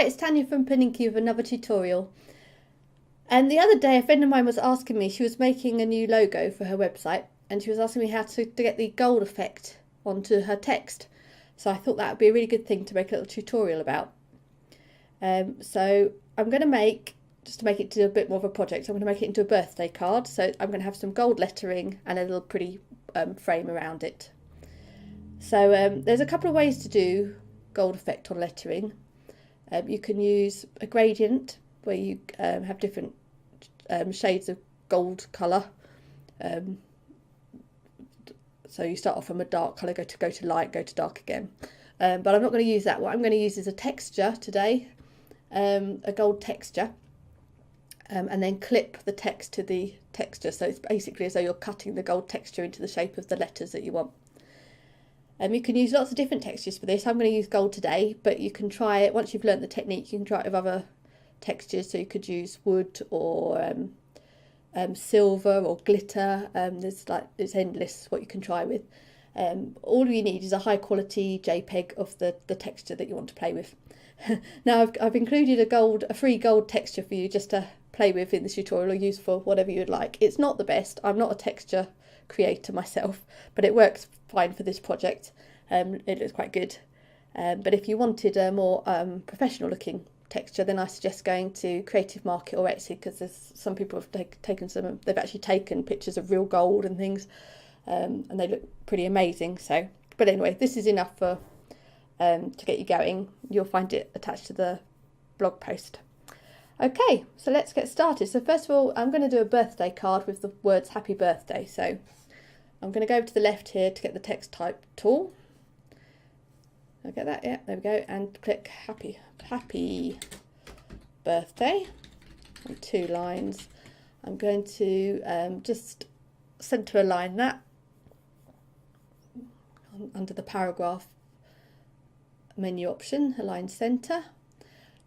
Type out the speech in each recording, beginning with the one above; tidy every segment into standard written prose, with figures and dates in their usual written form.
Hi, it's Tanya from Paninky with another tutorial. And the other day a friend of mine was asking me, she was making a new logo for her website and she was asking me how to get the gold effect onto her text. So I thought that would be a really good thing to make a little tutorial about. So I'm going to make, just to make it to a bit more of a project, I'm going to make it into a birthday card. So I'm going to have some gold lettering and a little pretty frame around it. So there's a couple of ways to do gold effect on lettering. You can use a gradient where you have different shades of gold colour. So you start off from a dark colour, go to light, go to dark again. But I'm not going to use that. What I'm going to use is a texture today, a gold texture, and then clip the text to the texture. So it's basically as though you're cutting the gold texture into the shape of the letters that you want. You can use lots of different textures for this. I'm going to use gold today, but you can try it, once you've learnt the technique, you can try it with other textures. So you could use wood or silver or glitter. It's endless what you can try with. All you need is a high quality JPEG of the texture that you want to play with. Now I've included a free gold texture for you just to play with in this tutorial or use for whatever you'd like. It's not the best. I'm not a texture creator myself, but it works fine for this project. It looks quite good. But if you wanted a more professional looking texture, then I suggest going to Creative Market or Etsy, because there's some people have they've actually taken pictures of real gold and things, and they look pretty amazing. So, but anyway, this is enough for to get you going. You'll find it attached to the blog post. Okay, so let's get started. So first of all, I'm going to do a birthday card with the words happy birthday. So I'm going to go over to the left here to get the text type tool. I'll get that, yeah, there we go, and click happy birthday on 2 lines. I'm going to just centre align that under the paragraph menu option, align centre.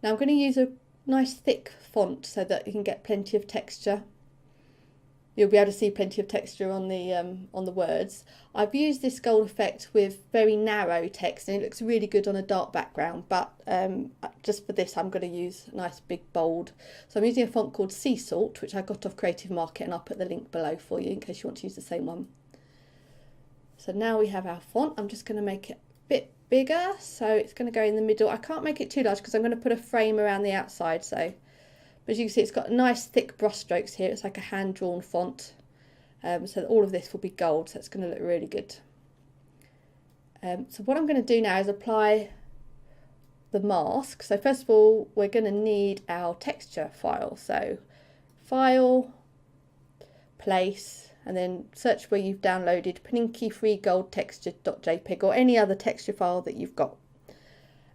Now I'm going to use a nice thick font so that you can get plenty of texture. You'll be able to see plenty of texture on the words. I've used this gold effect with very narrow text and it looks really good on a dark background, but just for this I'm going to use a nice big bold. So I'm using a font called Sea Salt, which I got off Creative Market, and I'll put the link below for you in case you want to use the same one. So now we have our font. I'm just going to make it a bit bigger, so it's going to go in the middle. I can't make it too large because I'm going to put a frame around the outside. So, but as you can see, it's got nice thick brush strokes here. It's like a hand-drawn font, so all of this will be gold, so it's going to look really good. So what I'm going to do now is apply the mask. So first of all, we're going to need our texture file. So file, place, and then search where you've downloaded Paninky free gold texture.jpg or any other texture file that you've got.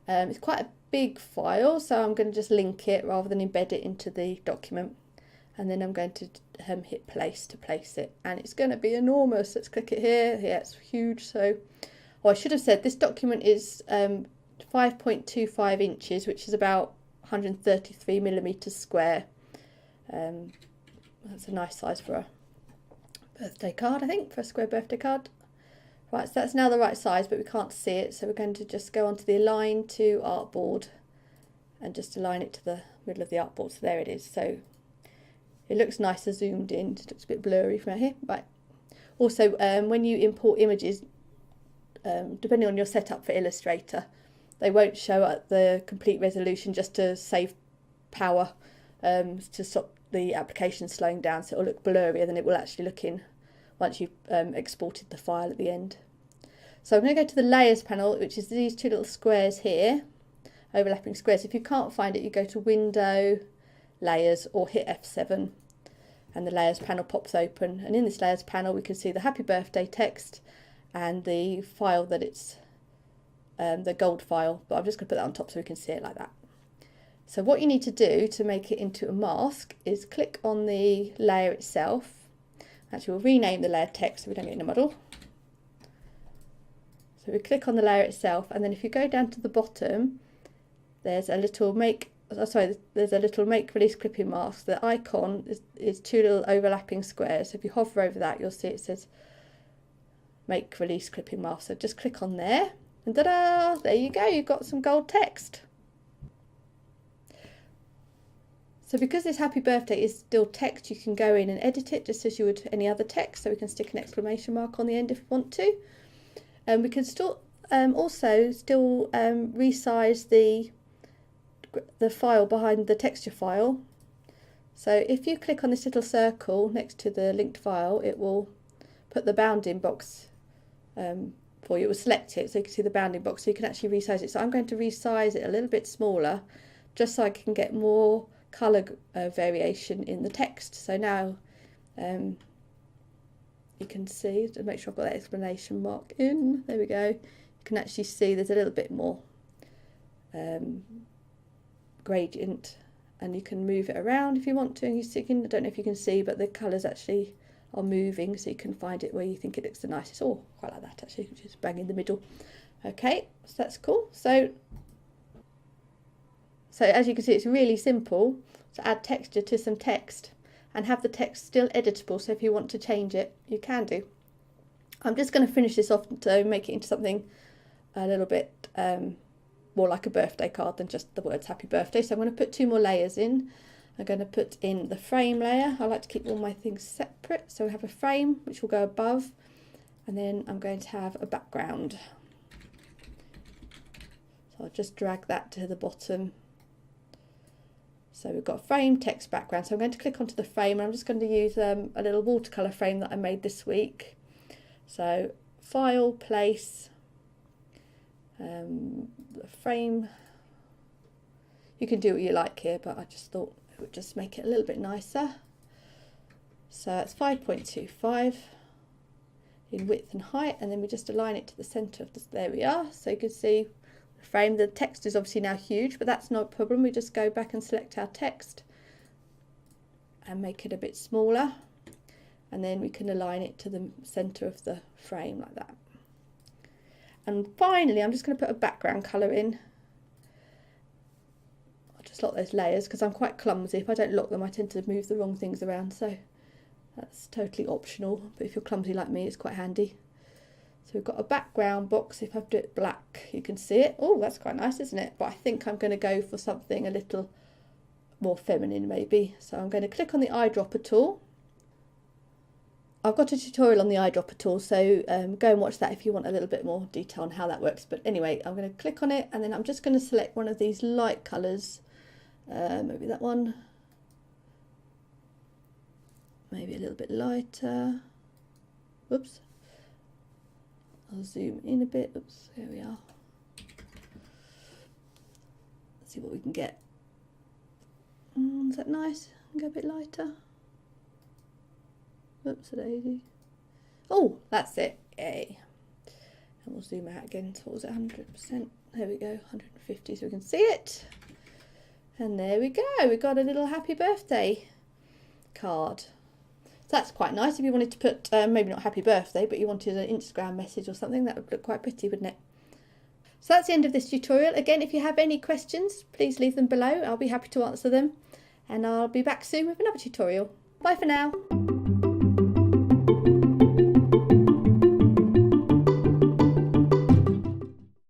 It's quite a big file, so I'm going to just link it rather than embed it into the document, and then I'm going to hit place to place it, and it's going to be enormous. Let's click it here. Yeah, it's huge. So, I should have said this document is 5.25 inches, which is about 133 millimeters square. That's a nice size for a birthday card, I think, for a square birthday card. Right, so that's now the right size, but we can't see it, so we're going to just go onto the align to artboard and just align it to the middle of the artboard. So there it is. So it looks nicer zoomed in. It looks a bit blurry from here. Right. Also, when you import images, depending on your setup for Illustrator, they won't show at the complete resolution just to save power, to stop the application slowing down, so it'll look blurrier than it will actually look in once you've exported the file at the end. So I'm going to go to the layers panel, which is these 2 little squares here, overlapping squares. If you can't find it, you go to Window, Layers, or hit F7, and the layers panel pops open. And in this layers panel, we can see the happy birthday text and the file that it's the gold file. But I'm just going to put that on top so we can see it like that. So what you need to do to make it into a mask is click on the layer itself. Actually, we'll rename the layer text so we don't get in a muddle. So we click on the layer itself, and then if you go down to the bottom, there's a little make release clipping mask. The icon is 2 little overlapping squares. So if you hover over that, you'll see it says make release clipping mask. So just click on there, and ta-da! There you go. You've got some gold text. So because this happy birthday is still text, you can go in and edit it just as you would any other text. So we can stick an exclamation mark on the end if we want to. And we can still resize the file behind the texture file. So if you click on this little circle next to the linked file, it will put the bounding box for you. It will select it so you can see the bounding box, so you can actually resize it. So I'm going to resize it a little bit smaller just so I can get more colour variation in the text. So now you can see, to make sure I've got that exclamation mark in, there we go, you can actually see there's a little bit more gradient, and you can move it around if you want to, and I don't know if you can see, but the colours actually are moving, so you can find it where you think it looks the nicest. Oh, quite like that actually, which is bang in the middle. Okay, so that's cool. So as you can see, it's really simple to add texture to some text and have the text still editable, so if you want to change it, you can do. I'm just going to finish this off to make it into something a little bit more like a birthday card than just the words happy birthday. So I'm going to put 2 more layers in. I'm going to put in the frame layer. I like to keep all my things separate. So we have a frame which will go above, and then I'm going to have a background. So I'll just drag that to the bottom. So we've got frame, text, background. So I'm going to click onto the frame, and I'm just going to use a little watercolour frame that I made this week. So file, place, the frame. You can do what you like here, but I just thought it would just make it a little bit nicer. So it's 5.25 in width and height, and then we just align it to the centre of this. There we are. So you can see the frame. The text is obviously now huge, but that's not a problem. We just go back and select our text and make it a bit smaller, and then we can align it to the centre of the frame like that. And finally, I'm just going to put a background colour in. I'll just lock those layers because I'm quite clumsy. If I don't lock them, I tend to move the wrong things around, so that's totally optional, but if you're clumsy like me, it's quite handy. So we've got a background box. If I do it black, you can see it. Oh, that's quite nice, isn't it? But I think I'm going to go for something a little more feminine maybe. So I'm going to click on the eyedropper tool. I've got a tutorial on the eyedropper tool, so go and watch that if you want a little bit more detail on how that works. But anyway, I'm going to click on it, and then I'm just going to select one of these light colours. Maybe that one. Maybe a little bit lighter. Oops. I'll zoom in a bit. Oops, here we are. Let's see what we can get. Is that nice? Go a bit lighter. Oops, a daisy. Oh, that's it. Yay. And we'll zoom out again. So what was it? 100%. There we go. 150 so we can see it. And there we go. We got a little happy birthday card. So that's quite nice. If you wanted to put, maybe not happy birthday, but you wanted an Instagram message or something, that would look quite pretty, wouldn't it? So that's the end of this tutorial. Again, if you have any questions, please leave them below. I'll be happy to answer them. And I'll be back soon with another tutorial. Bye for now.